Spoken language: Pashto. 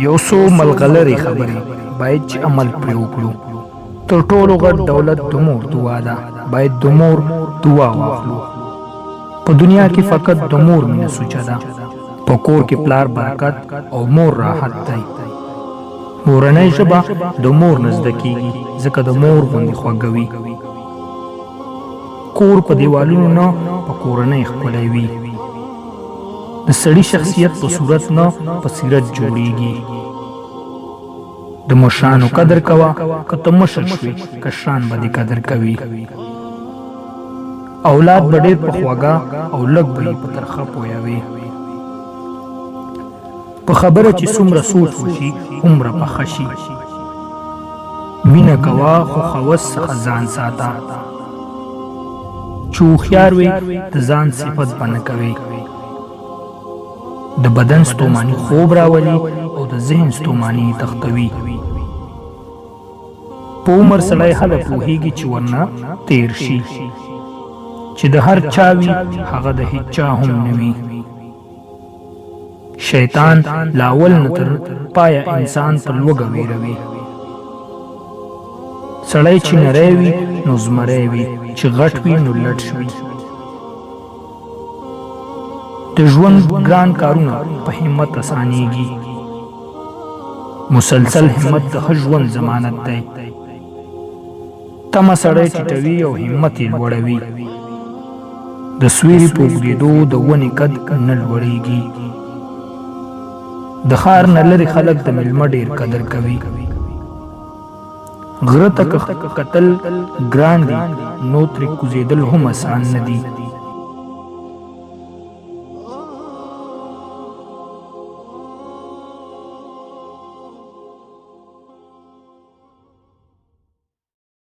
یو څو ملغلرې خبرې باید چې عمل پرې وکړو. تر ټولو غټ دولت د مور دعا ده، باید د مور دعا واخلو. په دنیا کې فقط د مور مینه سوچه ده. په کور کې پلار برکت او مور راحت دی. مورنۍ ژبه د مور نه زده کېږي ځکه د مور غوندې خوږه وي. کور په دیوالونو نه په کورنۍ ښکلی وي. د سړي شخصیت په صورت نه په سیرت جوړیږي. د مشرانو قدر کوه، که ته مشر شوې کشران به دې قدر کوي. اولاد به ډېر په خوږه او لږ به یې په ترخه پویوي. په خبره چې څومره سوچ وشي هومره پخه شي. مینه کوه خو هوس څخه ځان ساته. چې هوښیار وې د ځان صفت به نه کوې. د بدن ستوماني خوب راولي او د ذهن ستوماني تختوي. په عمر سړی هله پوهېږي چې ورنه تیر شي. چې د هر چا وي هغه د هیچ چا هم نه وي. شیطان له اول نه تر پایه انسان په لوږه ویروي. سړی چې نری وي نو زمری وي، چې غټ وي نو لټ وي. د ژوند ګران کارونه په همت اسانېږي. مسلسل همت د ښه ژوند ضمانت دی. تمه سړی ټیټوي او همت یې لوړوي. د سویري په اوږدېدو د ونې قد نه لوړېږي. د ښار نه لرې خلک د مېلمه ډېر قدر کوي. غره ته که کتل ګران دي نو ترې کوزېدل هم اسان نه دي.